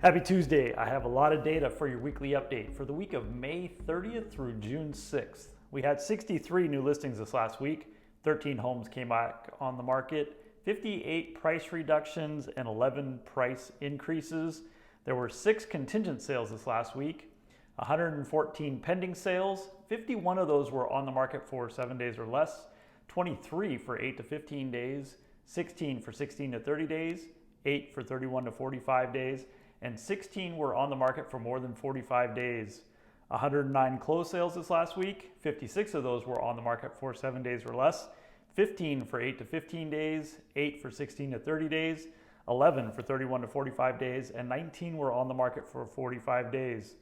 Happy Tuesday. I have a lot of data for your weekly update for the week of May 30th through June 6th. We had 63 new listings this last week. 13 homes came back on the market, 58 price reductions, and 11 price increases. There were 6 contingent sales this last week, 114 pending sales. 51 of those were on the market for 7 days or less, 23 for 8 to 15 days, 16 for 16 to 30 days, 8 for 31 to 45 days, and 16 were on the market for more than 45 days. 109 closed sales this last week. 56 of those were on the market for 7 days or less, 15 for 8 to 15 days, 8 for 16 to 30 days, 11 for 31 to 45 days, and 19 were on the market for 45 days.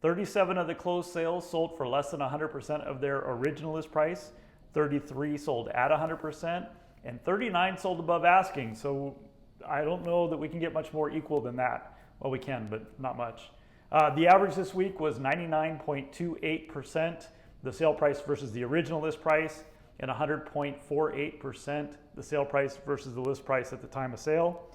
37 of the closed sales sold for less than 100% of their original list price, 33 sold at 100%, and 39 sold above asking. So I don't know that we can get much more equal than that. Well, we can, but not much. The average this week was 99.28%, the sale price versus the original list price, and 100.48%, the sale price versus the list price at the time of sale.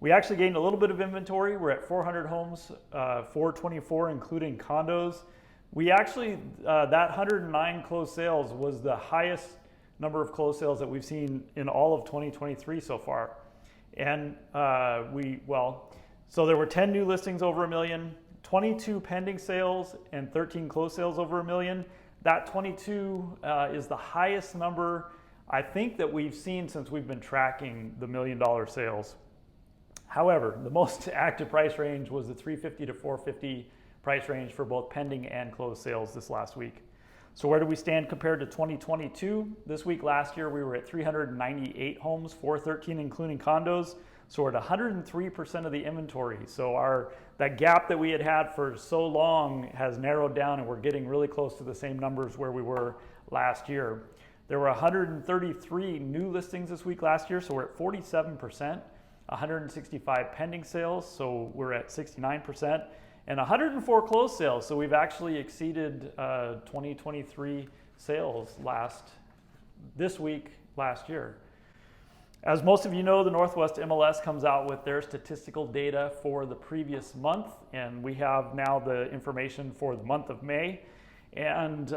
We actually gained a little bit of inventory. We're at 400 homes, 424 including condos. We actually, that 109 closed sales was the highest number of closed sales that we've seen in all of 2023 so far. And so there were 10 new listings over $1 million, 22 pending sales, and 13 closed sales over $1 million. That 22 is the highest number I think that we've seen since we've been tracking the $1 million sales. However, the most active price range was the $350 to $450 price range for both pending and closed sales this last week. So where do we stand compared to 2022? This week last year we were at 398 homes, 413 including condos. So we're at 103% of the inventory. So that gap that we had for so long has narrowed down, and we're getting really close to the same numbers where we were last year. There were 133 new listings this week last year, so we're at 47%. 165 pending sales, so we're at 69%. And 104 closed sales, so we've actually exceeded 2023 sales this week last year. As most of you know, the Northwest MLS comes out with their statistical data for the previous month, and we have now the information for the month of May. And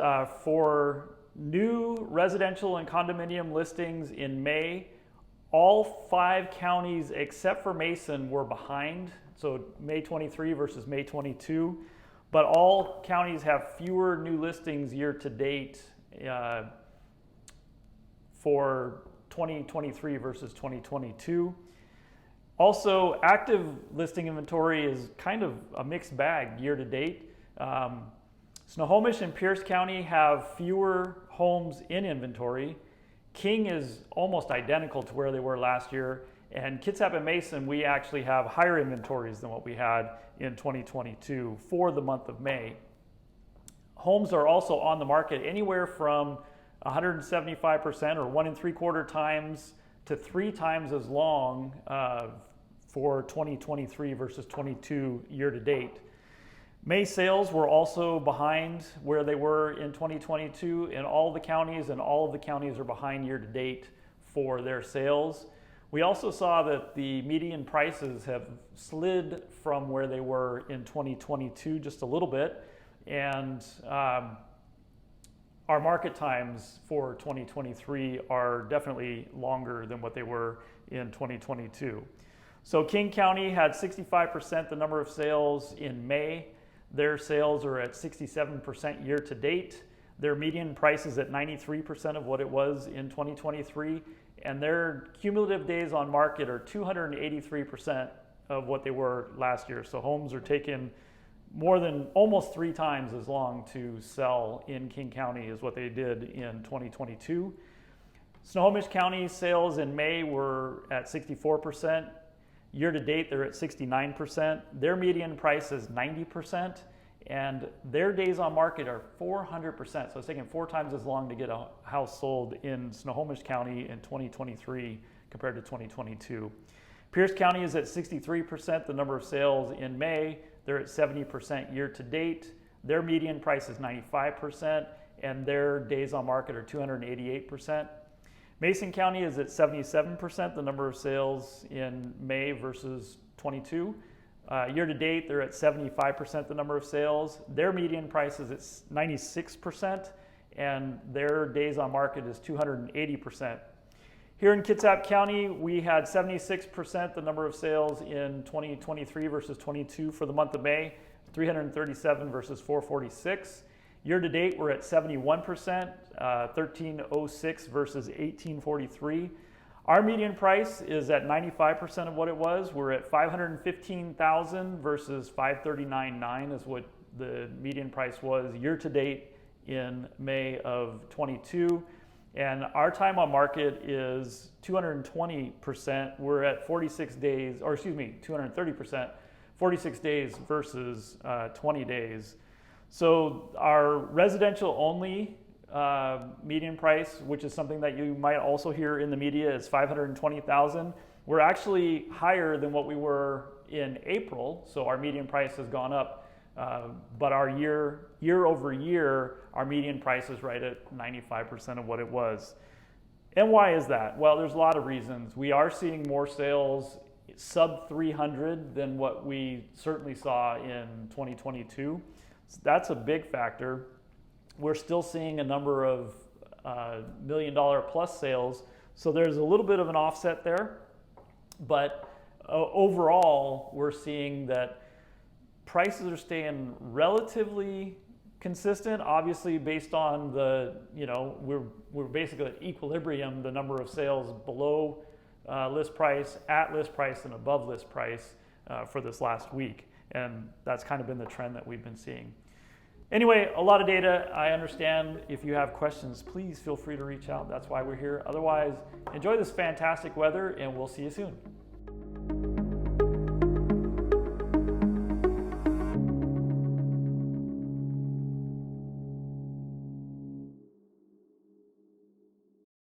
for new residential and condominium listings in May, all 5 counties except for Mason were behind, so May 23 versus May 22, but all counties have fewer new listings year to date for 2023 versus 2022. Also, active listing inventory is kind of a mixed bag year to date. Snohomish and Pierce County have fewer homes in inventory. King is almost identical to where they were last year. And Kitsap and Mason, we actually have higher inventories than what we had in 2022 for the month of May. Homes are also on the market anywhere from 175% or 1 3/4 times to 3 times as long for 2023 versus 22 year to date. May sales were also behind where they were in 2022 in all the counties, and all of the counties are behind year to date for their sales. We also saw that the median prices have slid from where they were in 2022 just a little bit, and our market times for 2023 are definitely longer than what they were in 2022. So King County had 65% the number of sales in May. Their sales are at 67% year to date. Their median price is at 93% of what it was in 2023, and their cumulative days on market are 283% of what they were last year. So homes are taking more than almost 3 times as long to sell in King County as what they did in 2022. Snohomish County sales in May were at 64%. Year to date, they're at 69%. Their median price is 90%, and their days on market are 400%. So it's taking 4 times as long to get a house sold in Snohomish County in 2023 compared to 2022. Pierce County is at 63% the number of sales in May. They're at 70% year to date. Their median price is 95%, and their days on market are 288%. Mason County is at 77% the number of sales in May versus 22. Year to date, they're at 75% the number of sales. Their median price is at 96%, and their days on market is 280%. Here in Kitsap County, we had 76% the number of sales in 2023 versus 22 for the month of May, 337 versus 446. Year to date, we're at 71%, 1306 versus 1843. Our median price is at 95% of what it was. We're at 515,000 versus 539.9 is what the median price was year to date in May of 22. And our time on market is 220%. We're at 46 days, or excuse me, 230%, 46 days versus 20 days. So our residential only median price, which is something that you might also hear in the media, is 520,000. We're actually higher than what we were in April, so our median price has gone up. But our year over year, our median price is right at 95% of what it was. And why is that? Well, there's a lot of reasons. We are seeing more sales sub 300 than what we certainly saw in 2022. So that's a big factor. We're still seeing a number of $1 million plus sales, so there's a little bit of an offset there. But overall, we're seeing that prices are staying relatively consistent, obviously based on the, we're basically at equilibrium, the number of sales below list price, at list price, and above list price for this last week. And that's kind of been the trend that we've been seeing. Anyway, a lot of data. I understand. If you have questions, please feel free to reach out. That's why we're here. Otherwise, enjoy this fantastic weather, and we'll see you soon.